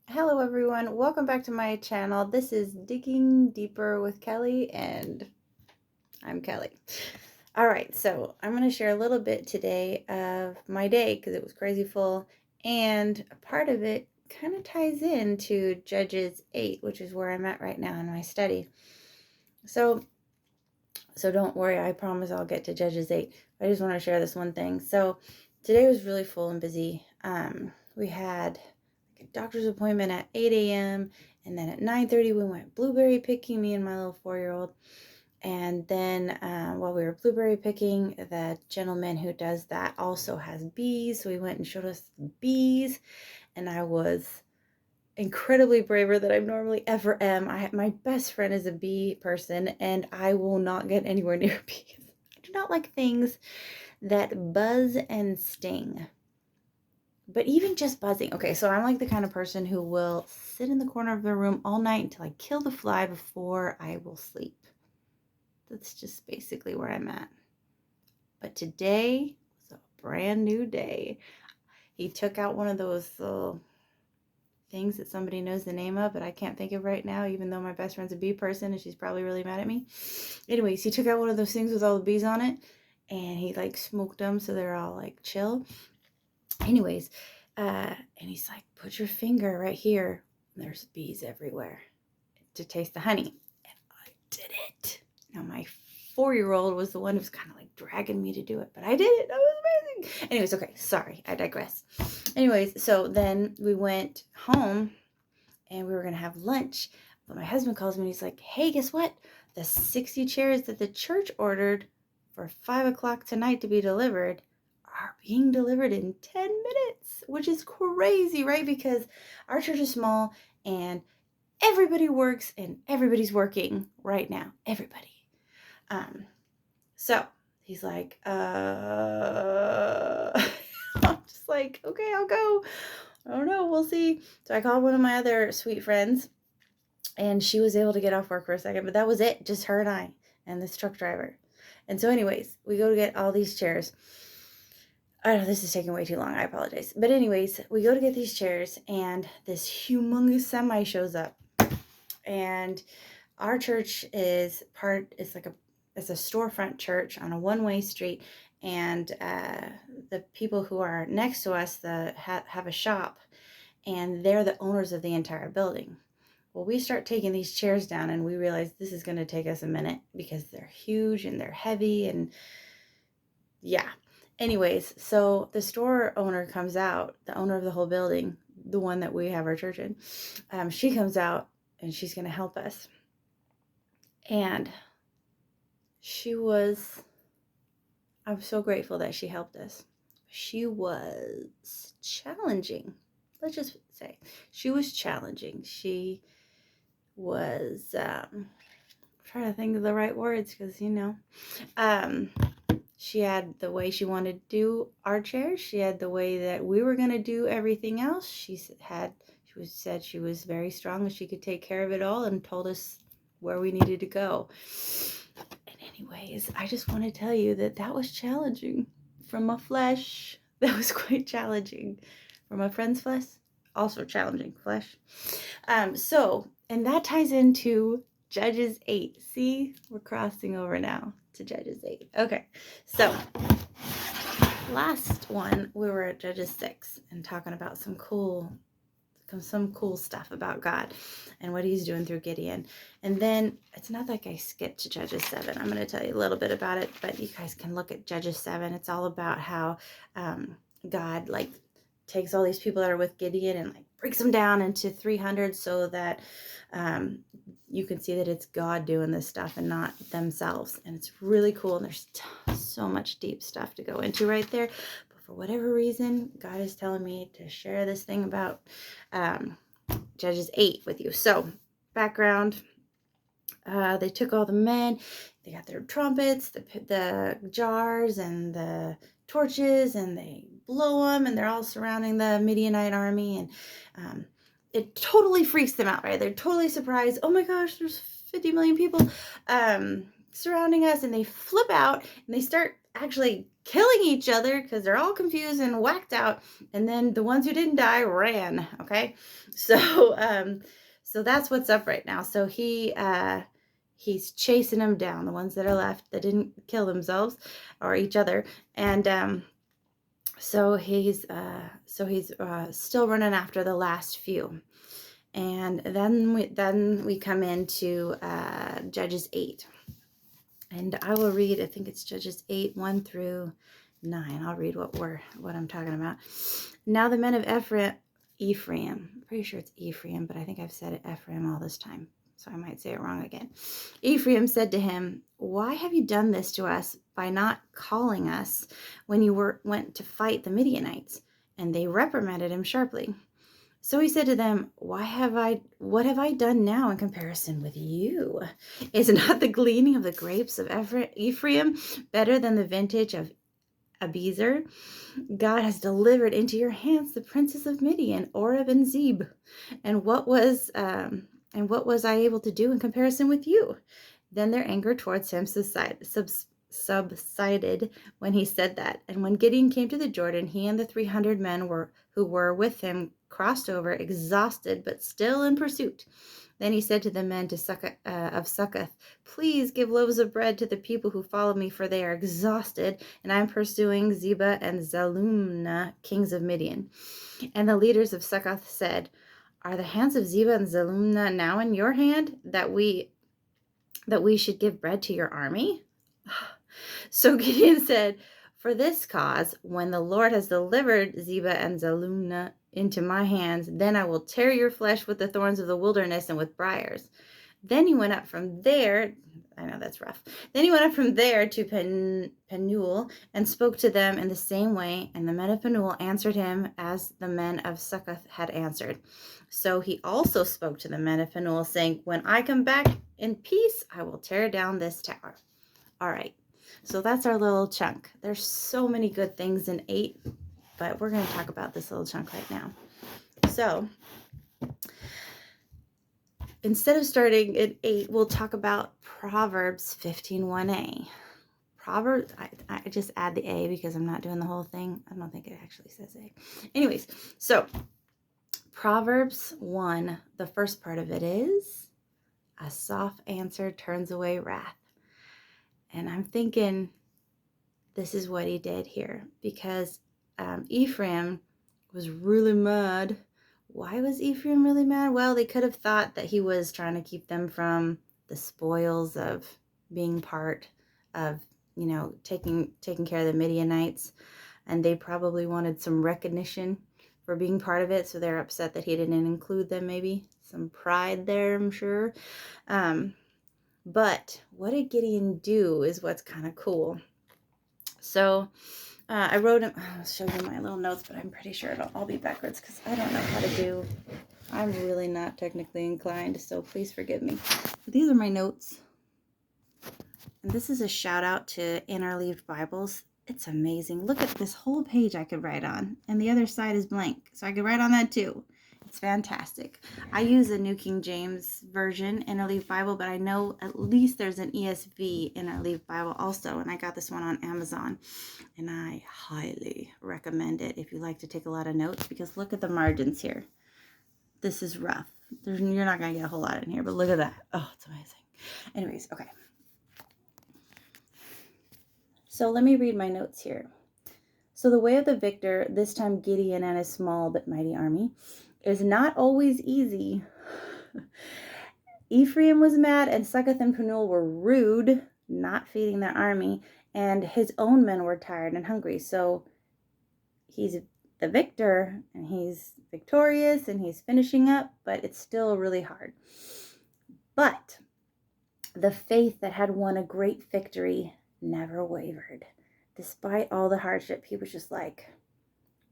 Hello everyone, welcome back to my channel. This is Digging Deeper with Kelly and I'm Kelly. Alright, so I'm going to share a little bit today of my day because it was crazy full, and a part of it kind of ties into Judges 8, which is where I'm at right now in my study. So don't worry, I promise I'll get to Judges 8. I just want to share this one thing. So today was really full and busy. We had a doctor's appointment at 8 a.m. and then at 9:30 we went blueberry picking, me and my little 4-year-old. And then while we were blueberry picking, the gentleman who does that also has bees. So he went and showed us bees, and I was incredibly braver than I normally ever am. My best friend is a bee person, and I will not get anywhere near bees. I do not like things that buzz and sting. But even just buzzing. Okay, so I'm like the kind of person who will sit in the corner of the room all night until I kill the fly before I will sleep. That's just basically where I'm at. But today was a brand new day. He took out one of those little things that somebody knows the name of, but I can't think of right now, even though my best friend's a bee person and she's probably really mad at me. Anyways, he took out one of those things with all the bees on it, and he like smoked them so they're all like chill. Anyways, and he's like, put your finger right here. There's bees everywhere to taste the honey. And I did it. Now my 4-year-old was the one who was kind of like dragging me to do it, but I did it. That was amazing. Anyways, okay, sorry, I digress. Anyways, so then we went home and we were going to have lunch. But my husband calls me and he's like, hey, guess what? The 60 chairs that the church ordered for 5 o'clock tonight to be delivered are being delivered in 10 minutes, which is crazy, right? Because our church is small and everybody works and everybody's working right now. Everybody. So he's like, I'm just like, okay, I'll go. I don't know, we'll see. So I called one of my other sweet friends, and she was able to get off work for a second, but that was it, just her and I and this truck driver. And so anyways, we go to get all these chairs. I know this is taking way too long, I apologize. But anyways, we go to get these chairs, and this humongous semi shows up. And our church is it's a storefront church on a one-way street, and the people who are next to us have a shop, and they're the owners of the entire building. Well, we start taking these chairs down, and we realize this is going to take us a minute because they're huge and they're heavy, and yeah. Anyways, so the store owner comes out, the owner of the whole building, the one that we have our church in. She comes out and she's going to help us. And I'm so grateful that she helped us. She was challenging. Let's just say she was challenging. She was, I'm trying to think of the right words because, she had the way she wanted to do our chairs. She had the way that we were going to do everything else. She said she was very strong and she could take care of it all, and told us where we needed to go. And anyways, I just want to tell you that was challenging. From my flesh, that was quite challenging. From my friend's flesh, also challenging flesh. And that ties into Judges 8. See, we're crossing over now to Judges 8. Okay, so last one we were at Judges 6 and talking about some cool stuff about God and what he's doing through Gideon. And then it's not like I skipped to Judges 7. I'm going to tell you a little bit about it, but you guys can look at Judges 7. It's all about how God like takes all these people that are with Gideon and like breaks them down into 300 so that you can see that it's God doing this stuff and not themselves. And it's really cool. And there's so much deep stuff to go into right there. But for whatever reason, God is telling me to share this thing about Judges 8 with you. So background, they took all the men, they got their trumpets, the jars and the torches, and they blow them, and they're all surrounding the Midianite army, and it totally freaks them out, right? They're totally surprised. Oh my gosh, there's 50 million people surrounding us, and they flip out and they start actually killing each other because they're all confused and whacked out. And then the ones who didn't die ran. Okay. So, so that's what's up right now. So he's chasing them down, the ones that are left that didn't kill themselves or each other. And, so he's still running after the last few. And then we come into Judges 8. And I will read, I think it's Judges 8, 1 through 9. I'll read what I'm talking about. Now the men of Ephraim, I'm pretty sure it's Ephraim, but I think I've said it Ephraim all this time, so I might say it wrong again. Ephraim said to him, why have you done this to us by not calling us when you went to fight the Midianites? And they reprimanded him sharply. So he said to them, what have I done now in comparison with you? Is not the gleaning of the grapes of Ephraim better than the vintage of Abiezer? God has delivered into your hands the princes of Midian, Oreb and Zeb. And what was I able to do in comparison with you? Then their anger towards him subsided when he said that. And when Gideon came to the Jordan, he and the 300 men who were with him crossed over, exhausted, but still in pursuit. Then he said to the men of Succoth, please give loaves of bread to the people who follow me, for they are exhausted, and I am pursuing Zebah and Zalmunna, kings of Midian. And the leaders of Succoth said, are the hands of Zebah and Zalmunna now in your hand, that we should give bread to your army? So Gideon said, for this cause, when the Lord has delivered Zebah and Zalmunna into my hands, then I will tear your flesh with the thorns of the wilderness and with briars. Then he went up from there. I know that's rough. Then he went up from there to Penuel and spoke to them in the same way. And the men of Penuel answered him as the men of Succoth had answered. So he also spoke to the men of Penuel, saying, when I come back in peace, I will tear down this tower. All right. So that's our little chunk. There's so many good things in 8, but we're going to talk about this little chunk right now. So instead of starting in 8, we'll talk about Proverbs 15:1a. Proverbs, I just add the A because I'm not doing the whole thing. I don't think it actually says A. Anyways, so Proverbs 1, the first part of it is, a soft answer turns away wrath. And I'm thinking this is what he did here, because Ephraim was really mad. Why was Ephraim really mad? Well, they could have thought that he was trying to keep them from the spoils of being part of, taking care of the Midianites. And they probably wanted some recognition for being part of it. So they're upset that he didn't include them, maybe. Some pride there, I'm sure. But what did Gideon do is what's kind of cool. So I wrote him, I'll show you my little notes, but I'm pretty sure it'll all be backwards because I don't know how to do. I'm really not technically inclined, so please forgive me. But these are my notes. And this is a shout out to Interleaved Bibles. It's amazing. Look at this whole page I could write on, and the other side is blank, so I could write on that too. It's fantastic. I use a New King James Version Interleaved Bible, but I know at least there's an ESV Interleaved Bible also, and I got this one on Amazon, and I highly recommend it if you like to take a lot of notes, because look at the margins here. This is rough. You're not going to get a whole lot in here, but look at that. Oh, it's amazing. Anyways, okay. So let me read my notes here. So the way of the victor, this time Gideon and his small but mighty army, is not always easy. Ephraim was mad, and Succoth and Penuel were rude, not feeding their army, and his own men were tired and hungry. So he's the victor, and he's victorious, and he's finishing up, but it's still really hard. But the faith that had won a great victory never wavered. Despite all the hardship, he was just like,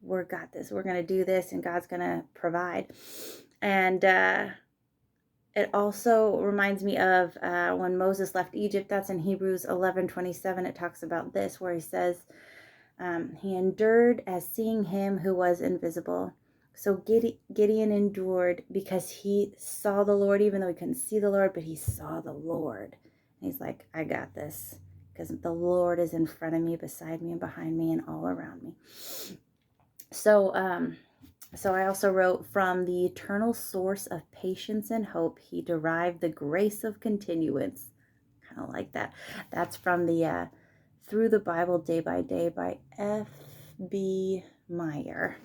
we got this. We're going to do this, and God's going to provide. And it also reminds me of when Moses left Egypt. That's in Hebrews 11:27. It talks about this, where he says, he endured as seeing him who was invisible. So Gideon endured because he saw the Lord, even though he couldn't see the Lord, but he saw the Lord. And he's like, I got this. because the Lord is in front of me, beside me, and behind me, and all around me. So I also wrote, from the eternal source of patience and hope, he derived the grace of continuance. Kind of like that. That's from the Through the Bible Day by Day by F.B. Meyer.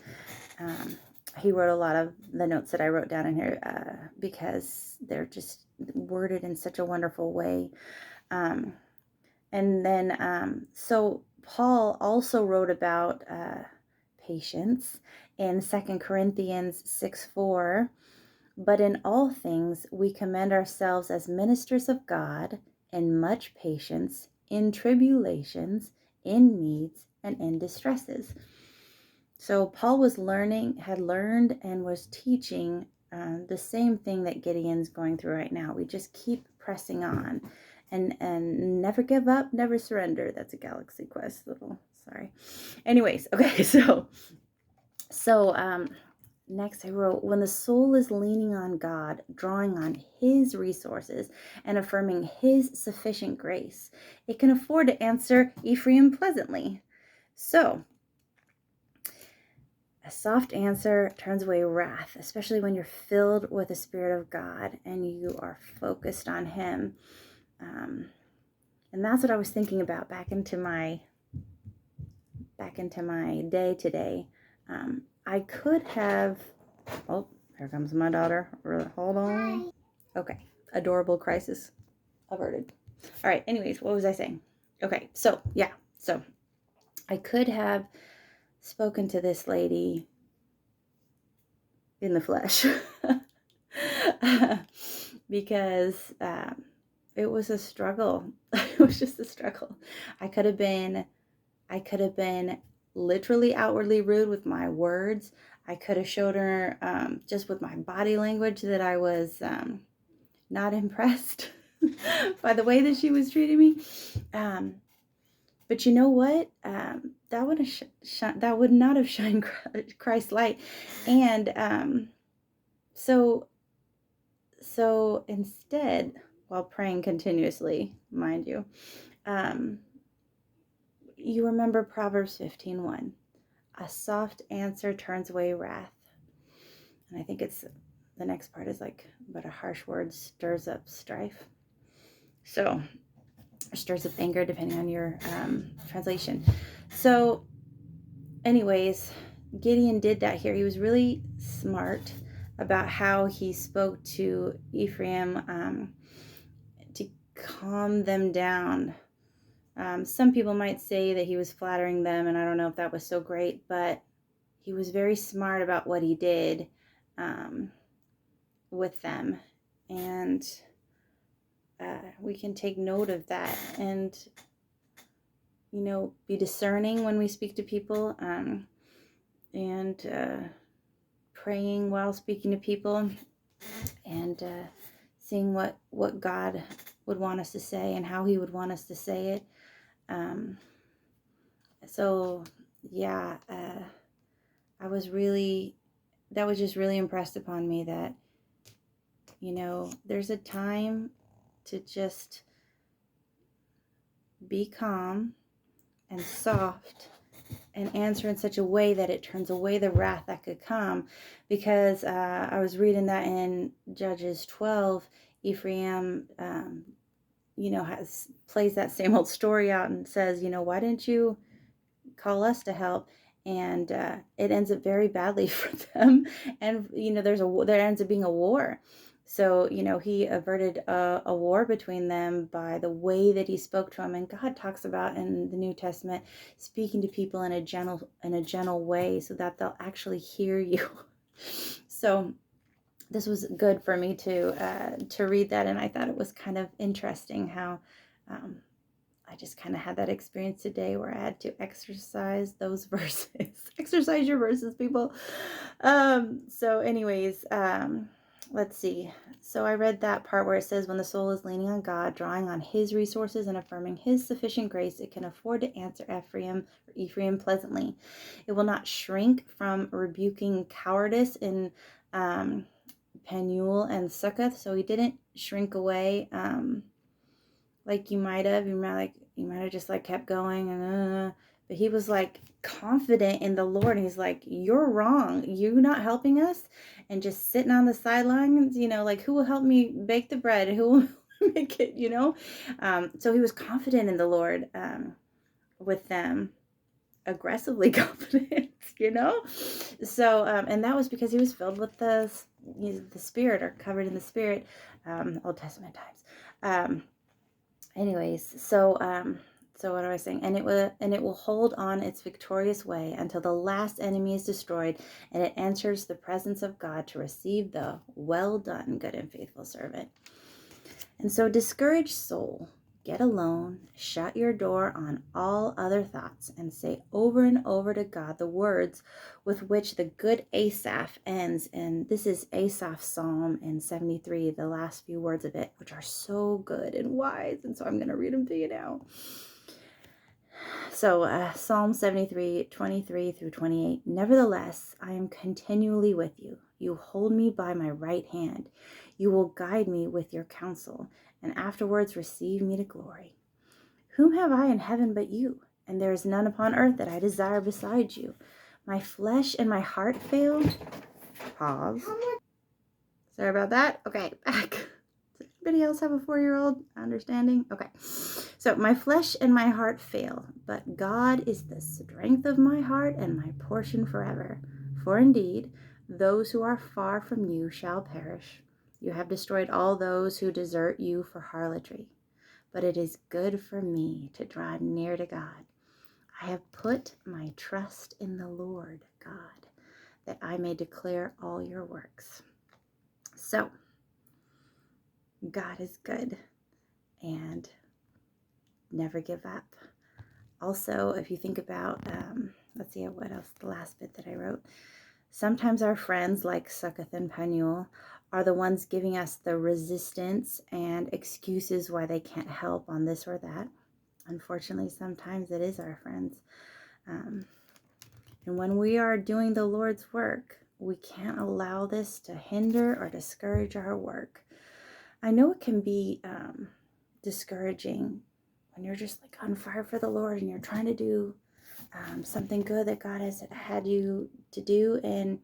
He wrote a lot of the notes that I wrote down in here because they're just worded in such a wonderful way. And then, so Paul also wrote about patience in 2 Corinthians 6:4. But in all things we commend ourselves as ministers of God in much patience, in tribulations, in needs, and in distresses. So Paul had learned and was teaching the same thing that Gideon's going through right now. We just keep pressing on and never give up, never surrender. That's a Galaxy Quest sorry. Anyways, okay, so next I wrote, when the soul is leaning on God, drawing on his resources, and affirming his sufficient grace, it can afford to answer Ephraim pleasantly. So, a soft answer turns away wrath, especially when you're filled with the Spirit of God and you are focused on him. And that's what I was thinking about back into my day today. I could have, oh, here comes my daughter. Hold on. Hi. Okay. Adorable crisis averted. All right. Anyways, what was I saying? Okay. So, yeah. So, I could have spoken to this lady in the flesh because it was a struggle. It was just a struggle. I could have been literally outwardly rude with my words. I could have showed her just with my body language that I was not impressed by the way that she was treating me. But you know what? That would not have shined Christ's light. And so instead, while praying continuously, mind you, you remember Proverbs 15:1. A soft answer turns away wrath. And I think it's the next part is like, but a harsh word stirs up strife. So, or stirs up anger, depending on your translation. So, anyways, Gideon did that here. He was really smart about how he spoke to Ephraim to calm them down. Some people might say that he was flattering them, and I don't know if that was so great, but he was very smart about what he did with them. And we can take note of that and, be discerning when we speak to people and praying while speaking to people and seeing what God would want us to say and how he would want us to say it. So yeah, that was just really impressed upon me that, there's a time to just be calm and soft and answer in such a way that it turns away the wrath that could come. Because I was reading that in Judges 12, Ephraim, plays that same old story out and says, why didn't you call us to help? And it ends up very badly for them. And, there ends up being a war. So, he averted a war between them by the way that he spoke to them. And God talks about in the New Testament speaking to people in a gentle way so that they'll actually hear you. So this was good for me to read that, and I thought it was kind of interesting how I just kind of had that experience today where I had to exercise those verses. Exercise your verses, people. So anyways, let's see. So I read that part where it says, when the soul is leaning on God, drawing on his resources and affirming his sufficient grace, it can afford to answer Ephraim pleasantly. It will not shrink from rebuking cowardice in Penuel and Succoth. So he didn't shrink away like you might have. You might he might have just like kept going and but he was like confident in the Lord. And he's like, you're wrong. You not helping us and just sitting on the sidelines, like who will help me bake the bread? Who will make it, So he was confident in the Lord with them, aggressively confident, So, and that was because he was filled with the Spirit, or covered in the Spirit, Old Testament times. Anyways, so what am I saying? And it will hold on its victorious way until the last enemy is destroyed, and it enters the presence of God to receive the well done, good and faithful servant. And so, discouraged soul, get alone, shut your door on all other thoughts, and say over and over to God the words with which the good Asaph ends. And this is Asaph's Psalm in 73, the last few words of it, which are so good and wise. And so I'm going to read them to you now. So Psalm 73, 23 through 28. Nevertheless, I am continually with you. You hold me by my right hand. You will guide me with your counsel, and afterwards receive me to glory. Whom have I in heaven but you? And there is none upon earth that I desire beside you. My flesh and my heart fail. Pause. Sorry about that. Okay, back. Does anybody else have a 4-year-old understanding? Okay. So my flesh and my heart fail, but God is the strength of my heart and my portion forever. For indeed, those who are far from you shall perish. You have destroyed all those who desert you for harlotry. But it is good for me to draw near to God. I have put my trust in the Lord God, that I may declare all your works. So, God is good, and never give up. Also, if you think about, let's see what else, the last bit that I wrote. Sometimes our friends, like Succoth and Penuel, are the ones giving us the resistance and excuses why they can't help on this or that. Unfortunately, sometimes it is our friends. And when we are doing the Lord's work, we can't allow this to hinder or discourage our work. I know it can be discouraging when you're just like on fire for the Lord and you're trying to do something good that God has had you to do, and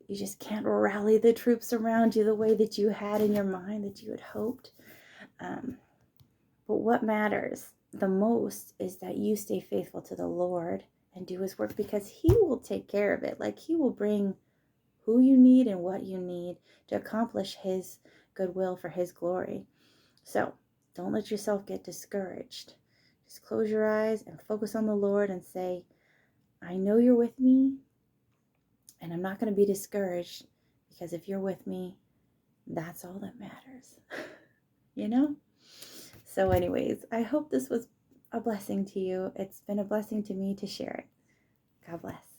you just can't rally the troops around you the way that you had in your mind, that you had hoped. But what matters the most is that you stay faithful to the Lord and do his work, because he will take care of it. Like, he will bring who you need and what you need to accomplish his goodwill for his glory. So don't let yourself get discouraged. Just close your eyes and focus on the Lord and say, I know you're with me, and I'm not going to be discouraged, because if you're with me, that's all that matters. So anyways, I hope this was a blessing to you. It's been a blessing to me to share it. God bless.